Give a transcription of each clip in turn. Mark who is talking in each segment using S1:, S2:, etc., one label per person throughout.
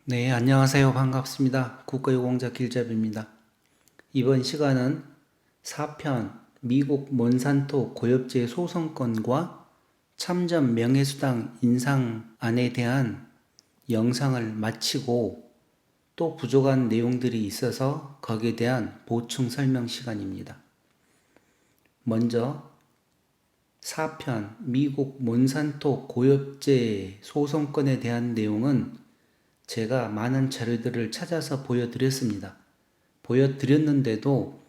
S1: 네, 안녕하세요. 반갑습니다. 국가유공자 길잡이입니다. 이번 시간은 4편 미국 몬산토 고엽제 소송권과 참전 명예수당 인상안에 대한 영상을 마치고 또 부족한 내용들이 있어서 거기에 대한 보충 설명 시간입니다. 먼저 4편 미국 몬산토 고엽제 소송권에 대한 내용은 제가 많은 자료들을 찾아서 보여드렸습니다. 보여드렸는데도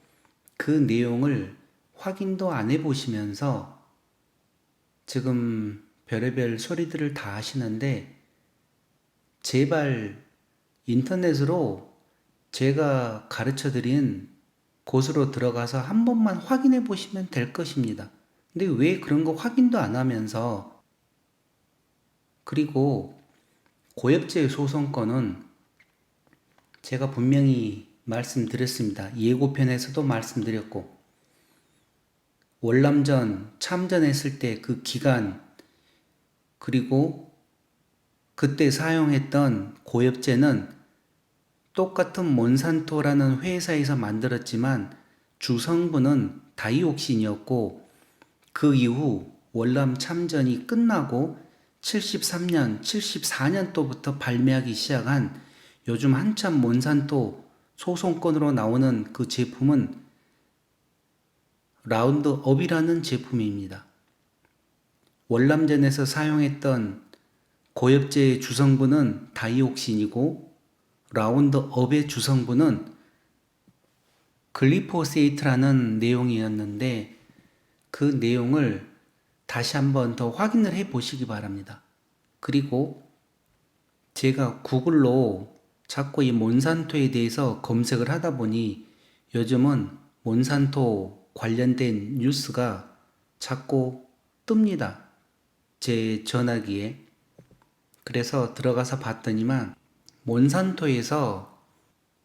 S1: 그 내용을 확인도 안 해보시면서 지금 별의별 소리들을 다 하시는데 제발 인터넷으로 제가 가르쳐드린 곳으로 들어가서 한 번만 확인해 보시면 될 것입니다. 근데 왜 그런 거 확인도 안 하면서 그리고 고엽제 소송권은 제가 분명히 말씀드렸습니다. 예고편에서도 말씀드렸고 월남전 참전했을 때 그 기간 그리고 그때 사용했던 고엽제는 똑같은 몬산토라는 회사에서 만들었지만 주성분은 다이옥신이었고 그 이후 월남 참전이 끝나고 73년, 74년도부터 발매하기 시작한 요즘 한참 몬산토 소송권으로 나오는 그 제품은 라운드업이라는 제품입니다. 월남전에서 사용했던 고엽제의 주성분은 다이옥신이고 라운드업의 주성분은 글리포세이트라는 내용이었는데 그 내용을 다시 한번 더 확인을 해 보시기 바랍니다. 그리고 제가 구글로 자꾸 이 몬산토에 대해서 검색을 하다 보니 요즘은 몬산토 관련된 뉴스가 자꾸 뜹니다. 제 전화기에. 그래서 들어가서 봤더니만 몬산토에서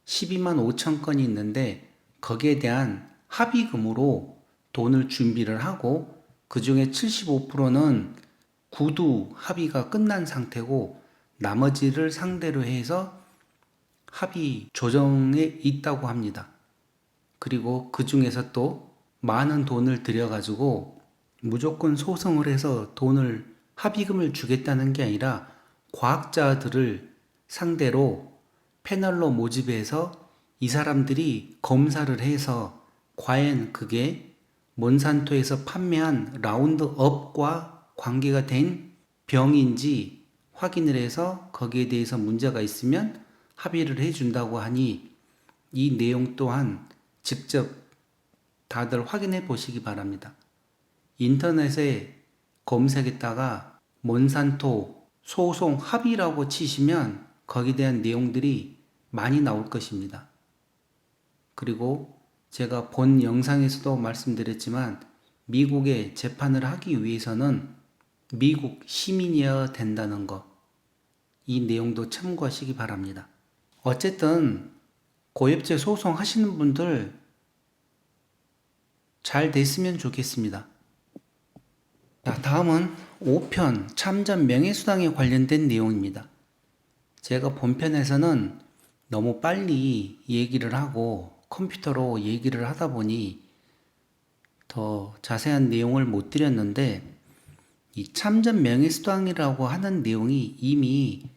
S1: 12만 5천 건이 있는데 거기에 대한 합의금으로 돈을 준비를 하고 그 중에 75%는 구두 합의가 끝난 상태고 나머지를 상대로 해서 합의 조정에 있다고 합니다. 그리고 그 중에서 또 많은 돈을 들여가지고 무조건 소송을 해서 돈을 합의금을 주겠다는 게 아니라 과학자들을 상대로 패널로 모집해서 이 사람들이 검사를 해서 과연 그게 몬산토에서 판매한 라운드업과 관계가 된 병인지 확인을 해서 거기에 대해서 문제가 있으면 합의를 해준다고 하니 이 내용 또한 직접 다들 확인해 보시기 바랍니다. 인터넷에 검색했다가 몬산토 소송 합의라고 치시면 거기에 대한 내용들이 많이 나올 것입니다. 그리고 제가 본 영상에서도 말씀드렸지만 미국에 재판을 하기 위해서는 미국 시민이어야 된다는 거, 이 내용도 참고하시기 바랍니다. 어쨌든 고엽제 소송 하시는 분들 잘 됐으면 좋겠습니다. 자, 다음은 5편 참전 명예수당에 관련된 내용입니다. 제가 본편에서는 너무 빨리 얘기를 하고 컴퓨터로 얘기를 하다 보니 더 자세한 내용을 못 드렸는데 이 참전 명예수당이라고 하는 내용이 이미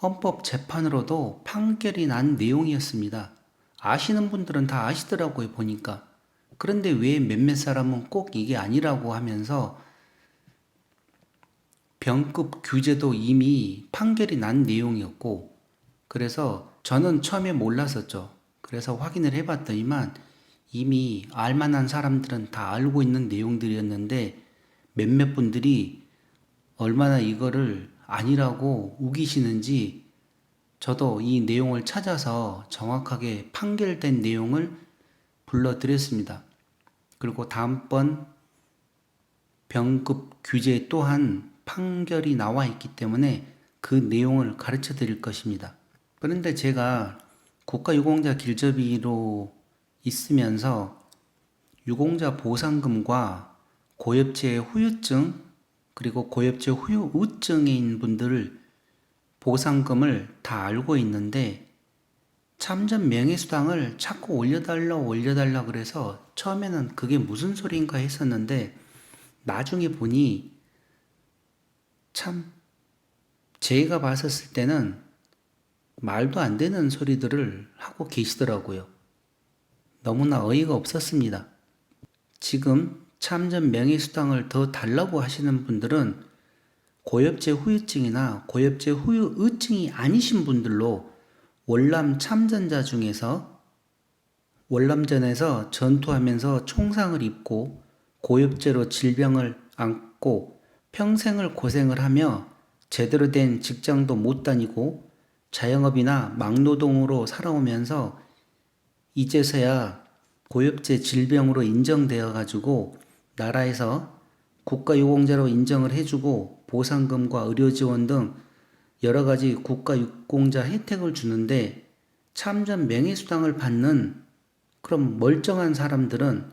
S1: 헌법재판으로도 판결이 난 내용이었습니다. 아시는 분들은 다 아시더라고요, 보니까. 그런데 왜 몇몇 사람은 꼭 이게 아니라고 하면서 병급 규제도 이미 판결이 난 내용이었고, 그래서 저는 처음에 몰랐었죠. 그래서 확인을 해봤더니만 이미 알만한 사람들은 다 알고 있는 내용들이었는데 몇몇 분들이 얼마나 이거를 아니라고 우기시는지 저도 이 내용을 찾아서 정확하게 판결된 내용을 불러드렸습니다. 그리고 다음번 병급 규제 또한 판결이 나와 있기 때문에 그 내용을 가르쳐 드릴 것입니다. 그런데 제가 국가유공자 길잡이로 있으면서 유공자 보상금과 고엽제 후유증 그리고 고엽제 후유증인 분들을 보상금을 다 알고 있는데 참전 명예수당을 자꾸 올려달라 그래서 처음에는 그게 무슨 소리인가 했었는데 나중에 보니 참 제가 봤었을 때는 말도 안 되는 소리들을 하고 계시더라고요. 너무나 어이가 없었습니다. 지금 참전 명예수당을 더 달라고 하시는 분들은 고엽제 후유증이나 고엽제 후유증이 아니신 분들로 월남 참전자 중에서 월남전에서 전투하면서 총상을 입고 고엽제로 질병을 안고 평생을 고생을 하며 제대로 된 직장도 못 다니고 자영업이나 막노동으로 살아오면서 이제서야 고엽제 질병으로 인정되어 가지고 나라에서 국가유공자로 인정을 해주고 보상금과 의료지원 등 여러 가지 국가유공자 혜택을 주는데 참전 명예수당을 받는 그럼 멀쩡한 사람들은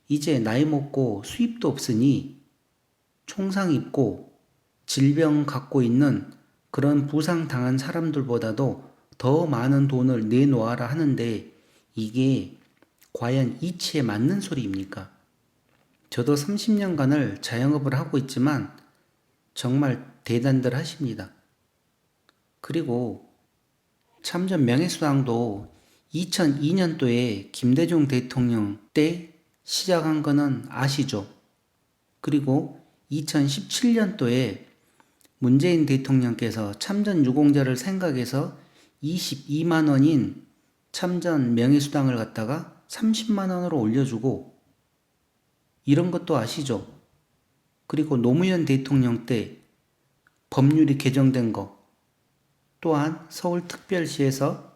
S1: 이제 나이 먹고 수입도 없으니 총상 입고 질병 갖고 있는 그런 부상 당한 사람들보다도 더 많은 돈을 내놓아라 하는데 이게 과연 이치에 맞는 소리입니까? 저도 30년간을 자영업을 하고 있지만 정말 대단들 하십니다. 그리고 참전 명예수당도 2002년도에 김대중 대통령 때 시작한 거는 아시죠? 그리고 2017년도에 문재인 대통령께서 참전 유공자를 생각해서 22만 원인 참전 명예수당을 갖다가 30만 원으로 올려주고 이런 것도 아시죠? 그리고 노무현 대통령 때 법률이 개정된 거 또한 서울특별시에서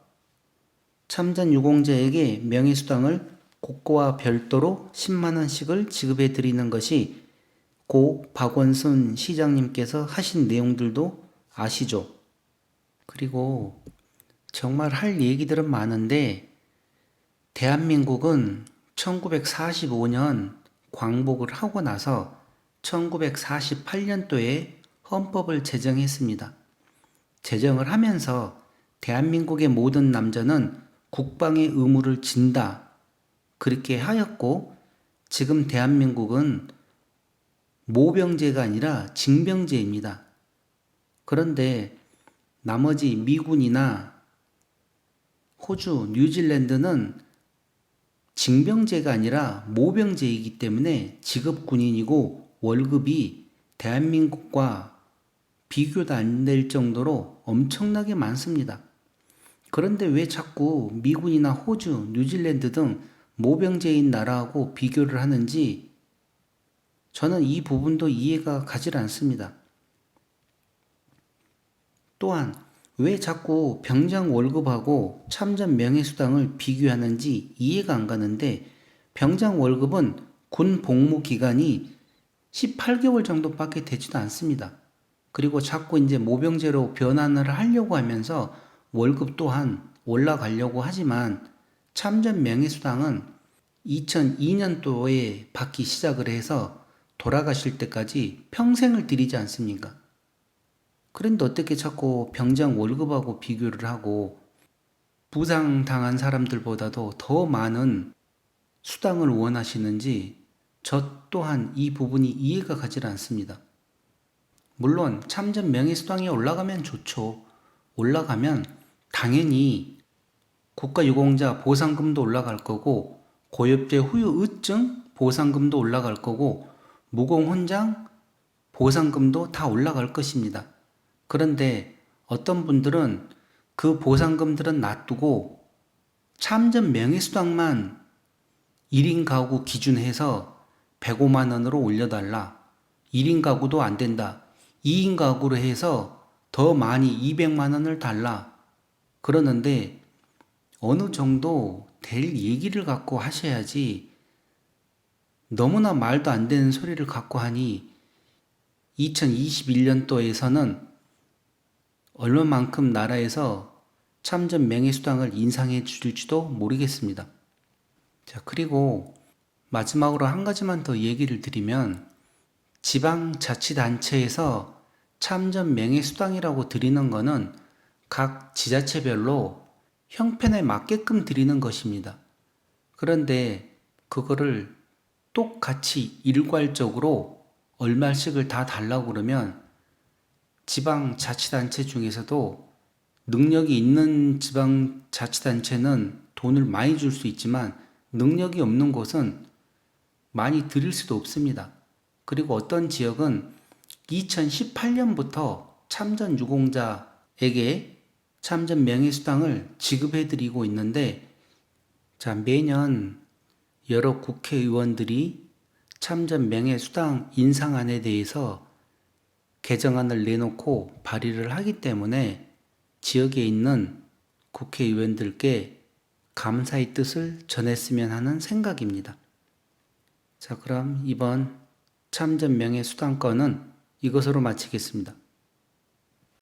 S1: 참전 유공자에게 명예수당을 국고와 별도로 10만 원씩을 지급해 드리는 것이 고 박원순 시장님께서 하신 내용들도 아시죠? 그리고 정말 할 얘기들은 많은데 대한민국은 1945년 광복을 하고 나서 1948년도에 헌법을 제정했습니다. 제정을 하면서 대한민국의 모든 남자는 국방의 의무를 진다. 그렇게 하였고 지금 대한민국은 모병제가 아니라 징병제입니다. 그런데 나머지 미군이나 호주, 뉴질랜드는 징병제가 아니라 모병제이기 때문에 직업 군인이고 월급이 대한민국과 비교도 안 될 정도로 엄청나게 많습니다. 그런데 왜 자꾸 미군이나 호주, 뉴질랜드 등 모병제인 나라하고 비교를 하는지 저는 이 부분도 이해가 가질 않습니다. 또한 왜 자꾸 병장 월급하고 참전 명예수당을 비교하는지 이해가 안 가는데 병장 월급은 군 복무 기간이 18개월 정도밖에 되지도 않습니다. 그리고 자꾸 이제 모병제로 변환을 하려고 하면서 월급 또한 올라가려고 하지만 참전 명예수당은 2002년도에 받기 시작을 해서 돌아가실 때까지 평생을 드리지 않습니까? 그런데 어떻게 자꾸 병장 월급하고 비교를 하고 부상당한 사람들보다도 더 많은 수당을 원하시는지 저 또한 이 부분이 이해가 가질 않습니다. 물론 참전 명예수당이 올라가면 좋죠. 올라가면 당연히 국가유공자 보상금도 올라갈 거고 고엽제 후유증 보상금도 올라갈 거고 무공훈장 보상금도 다 올라갈 것입니다. 그런데 어떤 분들은 그 보상금들은 놔두고 참전 명예수당만 1인 가구 기준해서 105만 원으로 올려달라. 1인 가구도 안 된다. 2인 가구로 해서 더 많이 200만 원을 달라. 그러는데 어느 정도 될 얘기를 갖고 하셔야지 너무나 말도 안 되는 소리를 갖고 하니 2021년도에서는 얼마만큼 나라에서 참전 명예수당을 인상해 줄지도 모르겠습니다. 자, 그리고 마지막으로 한 가지만 더 얘기를 드리면 지방자치단체에서 참전 명예수당이라고 드리는 거는 각 지자체별로 형편에 맞게끔 드리는 것입니다. 그런데 그거를 똑같이 일괄적으로 얼마씩을 다 달라고 그러면 지방자치단체 중에서도 능력이 있는 지방자치단체는 돈을 많이 줄 수 있지만 능력이 없는 곳은 많이 드릴 수도 없습니다. 그리고 어떤 지역은 2018년부터 참전 유공자에게 참전 명예수당을 지급해드리고 있는데, 자, 매년 여러 국회의원들이 참전 명예수당 인상안에 대해서 개정안을 내놓고 발의를 하기 때문에 지역에 있는 국회의원들께 감사의 뜻을 전했으면 하는 생각입니다. 자, 그럼 이번 참전 명예수당권은 이것으로 마치겠습니다.